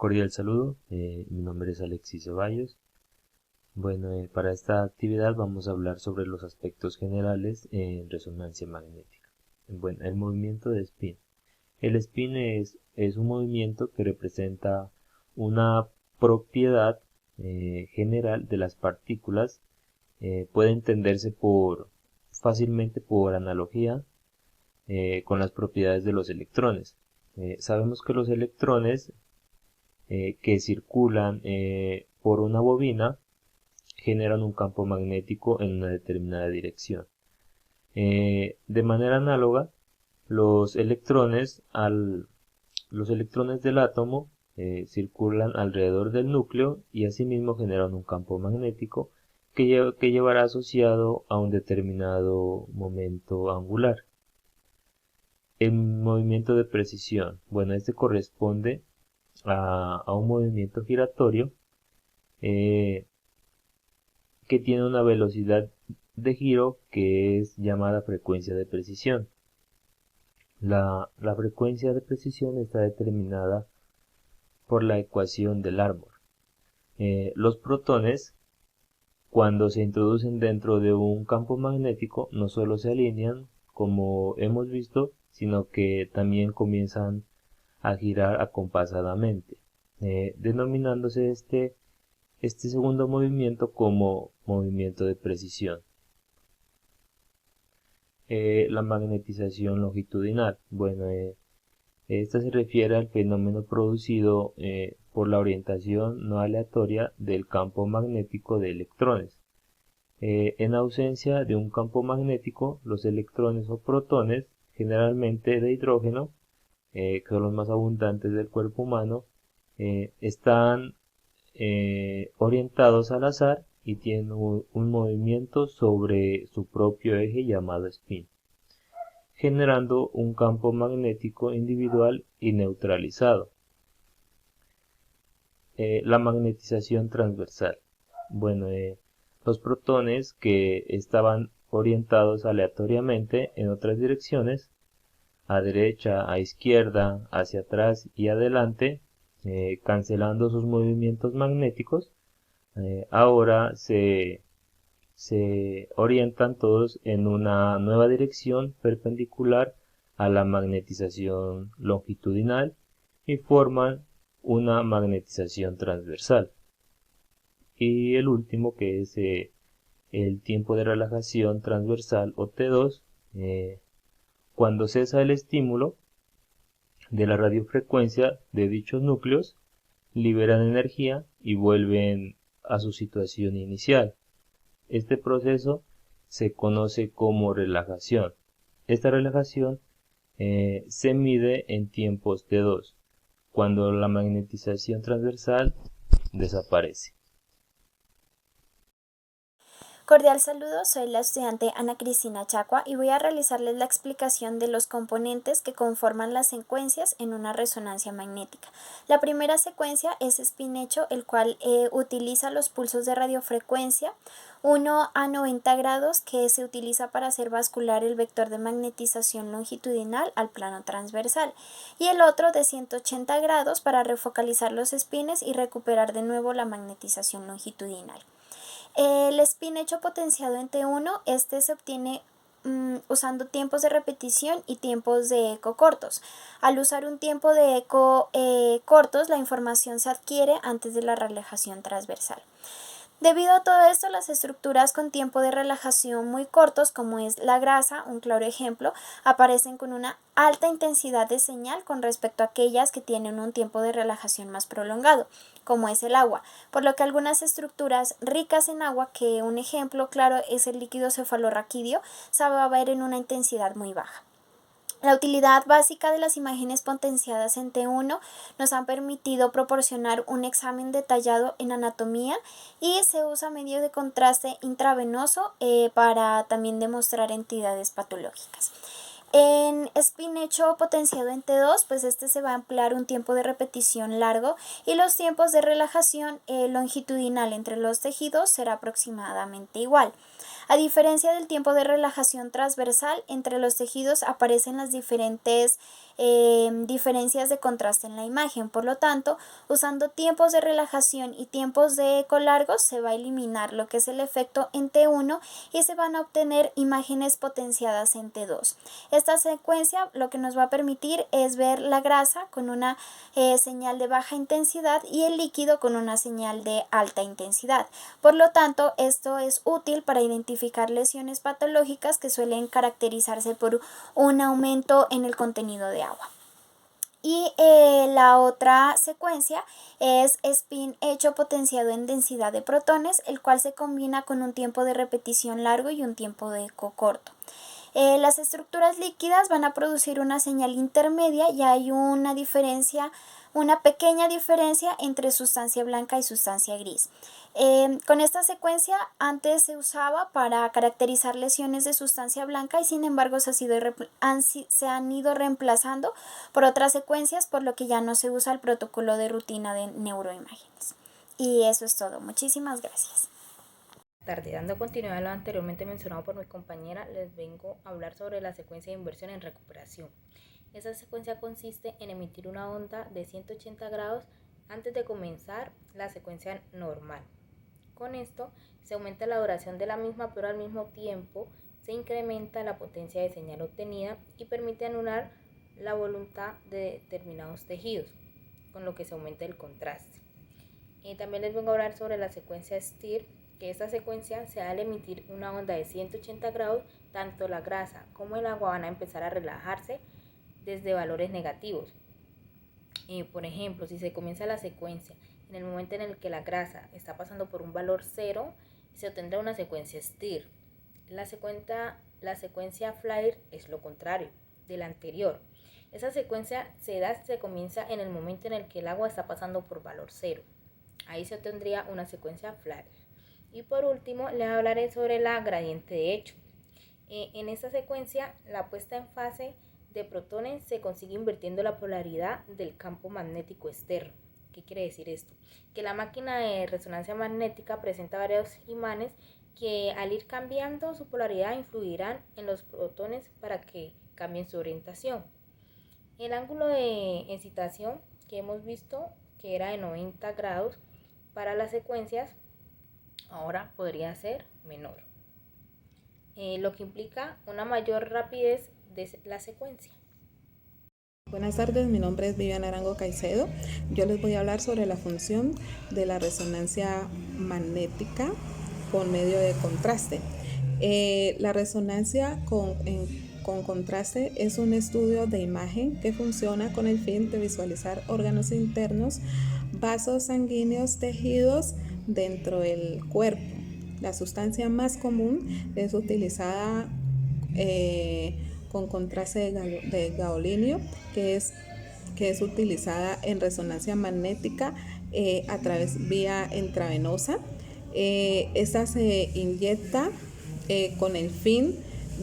Cordial saludo, mi nombre es Alexis Ceballos. Bueno, para esta actividad vamos a hablar sobre los aspectos generales en resonancia magnética. Bueno, el movimiento de spin. El spin es un movimiento que representa una propiedad general de las partículas. Puede entenderse fácilmente por analogía con las propiedades de los electrones. Sabemos que los electrones que circulan por una bobina generan un campo magnético en una determinada dirección. De manera análoga, los electrones, los electrones del átomo circulan alrededor del núcleo y asimismo generan un campo magnético que llevará asociado a un determinado momento angular. El movimiento de precisión. Bueno, este corresponde a un movimiento giratorio que tiene una velocidad de giro que es llamada frecuencia de precisión. La frecuencia de precisión está determinada por la ecuación de Larmor. Los protones, cuando se introducen dentro de un campo magnético, no solo se alinean, como hemos visto, sino que también comienzan a girar acompasadamente, denominándose este segundo movimiento como movimiento de precisión. La magnetización longitudinal. Bueno, esta se refiere al fenómeno producido por la orientación no aleatoria del campo magnético de electrones. En ausencia de un campo magnético, los electrones o protones, generalmente de hidrógeno, que son los más abundantes del cuerpo humano, están orientados al azar y tienen un movimiento sobre su propio eje llamado spin, generando un campo magnético individual y neutralizado. La magnetización transversal. Bueno, los protones que estaban orientados aleatoriamente en otras direcciones, a derecha, a izquierda, hacia atrás y adelante, cancelando sus movimientos magnéticos, ahora se orientan todos en una nueva dirección perpendicular a la magnetización longitudinal y forman una magnetización transversal. Y el último, que es el tiempo de relajación transversal o T2, cuando cesa el estímulo de la radiofrecuencia de dichos núcleos, liberan energía y vuelven a su situación inicial. Este proceso se conoce como relajación. Esta relajación se mide en tiempos T2, cuando la magnetización transversal desaparece. Cordial saludo, soy la estudiante Ana Cristina Chacua y voy a realizarles la explicación de los componentes que conforman las secuencias en una resonancia magnética. La primera secuencia es spin hecho, el cual utiliza los pulsos de radiofrecuencia, uno a 90 grados que se utiliza para hacer bascular el vector de magnetización longitudinal al plano transversal y el otro de 180 grados para refocalizar los spines y recuperar de nuevo la magnetización longitudinal. El spin hecho potenciado en T1, este se obtiene usando tiempos de repetición y tiempos de eco cortos. Al usar un tiempo de eco cortos, la información se adquiere antes de la relajación transversal. Debido a todo esto, las estructuras con tiempo de relajación muy cortos, como es la grasa, un claro ejemplo, aparecen con una alta intensidad de señal con respecto a aquellas que tienen un tiempo de relajación más prolongado, como es el agua, por lo que algunas estructuras ricas en agua, que un ejemplo claro es el líquido cefalorraquídeo, se va a ver en una intensidad muy baja. La utilidad básica de las imágenes potenciadas en T1 nos han permitido proporcionar un examen detallado en anatomía y se usa medio de contraste intravenoso para también demostrar entidades patológicas. En spin hecho potenciado en T2, pues este se va a emplear un tiempo de repetición largo y los tiempos de relajación longitudinal entre los tejidos será aproximadamente igual. A diferencia del tiempo de relajación transversal, entre los tejidos aparecen las diferentes diferencias de contraste en la imagen. Por lo tanto, usando tiempos de relajación y tiempos de eco largos, se va a eliminar lo que es el efecto en T1 y se van a obtener imágenes potenciadas en T2. Esta secuencia lo que nos va a permitir es ver la grasa con una señal de baja intensidad y el líquido con una señal de alta intensidad. Por lo tanto, esto es útil para identificar lesiones patológicas que suelen caracterizarse por un aumento en el contenido de agua. Y la otra secuencia es spin hecho potenciado en densidad de protones, el cual se combina con un tiempo de repetición largo y un tiempo de eco corto. Las estructuras líquidas van a producir una señal intermedia y hay una pequeña diferencia entre sustancia blanca y sustancia gris. Con esta secuencia antes se usaba para caracterizar lesiones de sustancia blanca y sin embargo se han ido reemplazando por otras secuencias, por lo que ya no se usa el protocolo de rutina de neuroimágenes. Y eso es todo. Muchísimas gracias. Dando continuidad a lo anteriormente mencionado por mi compañera, les vengo a hablar sobre la secuencia de inversión en recuperación. Esa secuencia consiste en emitir una onda de 180 grados antes de comenzar la secuencia normal. Con esto se aumenta la duración de la misma, pero al mismo tiempo se incrementa la potencia de señal obtenida y permite anular la voluntad de determinados tejidos, con lo que se aumenta el contraste. También les vengo a hablar sobre la secuencia STIR, que esta secuencia se da al emitir una onda de 180 grados, tanto la grasa como el agua van a empezar a relajarse desde valores negativos. Por ejemplo, si se comienza la secuencia en el momento en el que la grasa está pasando por un valor 0, se obtendrá una secuencia STIR. La secuencia FLAIR es lo contrario de la anterior. Esa secuencia se comienza en el momento en el que el agua está pasando por valor 0. Ahí se obtendría una secuencia FLAIR. Y por último, les hablaré sobre la gradiente de hecho. En esta secuencia, la puesta en fase de protones se consigue invirtiendo la polaridad del campo magnético externo. ¿Qué quiere decir esto? Que la máquina de resonancia magnética presenta varios imanes que al ir cambiando su polaridad influirán en los protones para que cambien su orientación. El ángulo de excitación que hemos visto, que era de 90 grados para las secuencias, ahora podría ser menor, lo que implica una mayor rapidez de la secuencia. Buenas tardes, mi nombre es Viviana Arango Caicedo. Yo les voy a hablar sobre la función de la resonancia magnética con medio de contraste. La resonancia con contraste es un estudio de imagen que funciona con el fin de visualizar órganos internos, vasos sanguíneos, tejidos dentro del cuerpo. La sustancia más común es utilizada con contraste de gadolinio, que es utilizada en resonancia magnética a través vía intravenosa. Esta se inyecta con el fin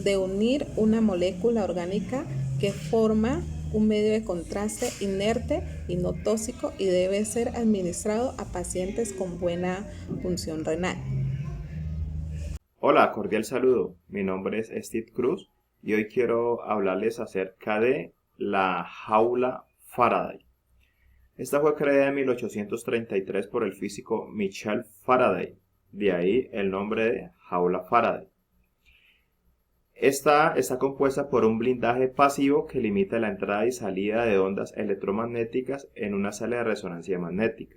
de unir una molécula orgánica que forma un medio de contraste inerte y no tóxico y debe ser administrado a pacientes con buena función renal. Hola, cordial saludo. Mi nombre es Steve Cruz y hoy quiero hablarles acerca de la jaula Faraday. Esta fue creada en 1833 por el físico Michael Faraday, de ahí el nombre de jaula Faraday. Esta está compuesta por un blindaje pasivo que limita la entrada y salida de ondas electromagnéticas en una sala de resonancia magnética.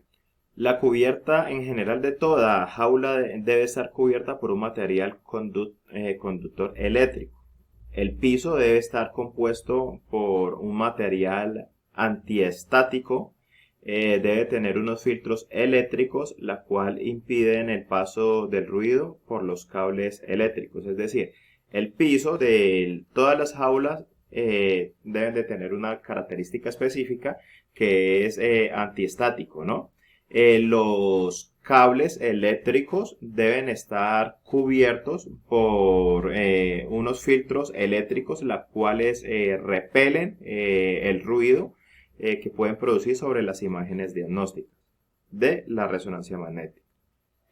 La cubierta en general de toda jaula debe estar cubierta por un material conductor eléctrico. El piso debe estar compuesto por un material antiestático. Debe tener unos filtros eléctricos, la cual impiden el paso del ruido por los cables eléctricos. Es decir, el piso de todas las jaulas deben de tener una característica específica que es antiestático, ¿no? Los cables eléctricos deben estar cubiertos por unos filtros eléctricos, los cuales repelen el ruido que pueden producir sobre las imágenes diagnósticas de la resonancia magnética.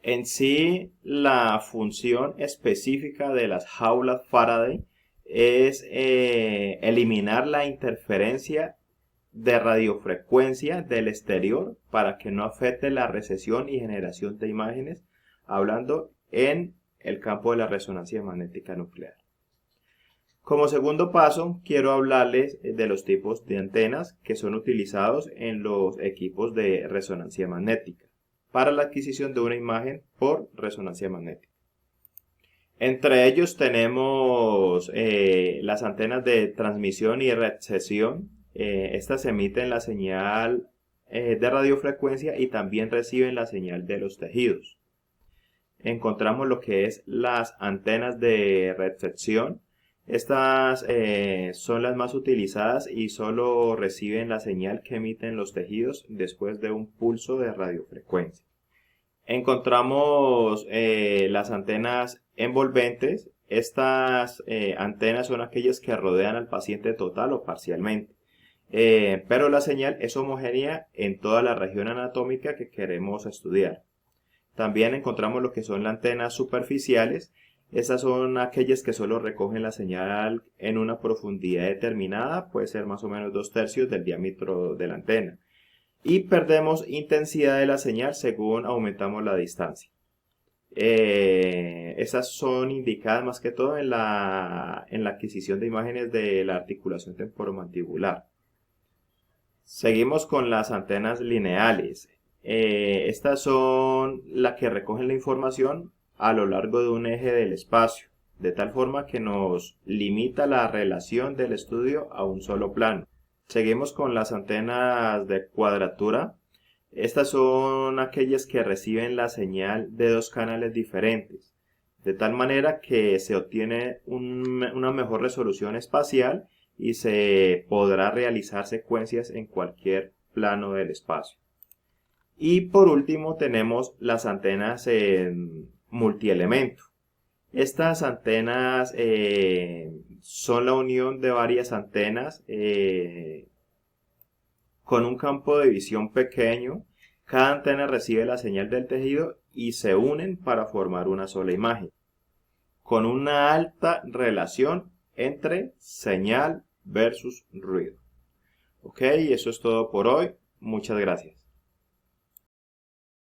En sí, la función específica de las jaulas Faraday es eliminar la interferencia de radiofrecuencia del exterior para que no afecte la recesión y generación de imágenes, hablando en el campo de la resonancia magnética nuclear. Como segundo paso, quiero hablarles de los tipos de antenas que son utilizados en los equipos de resonancia magnética para la adquisición de una imagen por resonancia magnética. Entre ellos tenemos las antenas de transmisión y recepción. Estas emiten la señal de radiofrecuencia y también reciben la señal de los tejidos. Encontramos lo que es las antenas de recepción. Estas son las más utilizadas y solo reciben la señal que emiten los tejidos después de un pulso de radiofrecuencia. Encontramos las antenas envolventes. Estas antenas son aquellas que rodean al paciente total o parcialmente, pero la señal es homogénea en toda la región anatómica que queremos estudiar. También encontramos lo que son las antenas superficiales. Estas son aquellas que solo recogen la señal en una profundidad determinada, puede ser más o menos 2/3 del diámetro de la antena. Y perdemos intensidad de la señal según aumentamos la distancia. Esas son indicadas más que todo en la adquisición de imágenes de la articulación temporomandibular. Seguimos con las antenas lineales. Estas son las que recogen la información a lo largo de un eje del espacio, de tal forma que nos limita la relación del estudio a un solo plano. Seguimos con las antenas de cuadratura. Estas son aquellas que reciben la señal de dos canales diferentes, de tal manera que se obtiene una mejor resolución espacial y se podrá realizar secuencias en cualquier plano del espacio. Y por último tenemos las antenas multielemento. Estas antenas son la unión de varias antenas con un campo de visión pequeño. Cada antena recibe la señal del tejido y se unen para formar una sola imagen, con una alta relación entre señal versus ruido. Ok, eso es todo por hoy. Muchas gracias.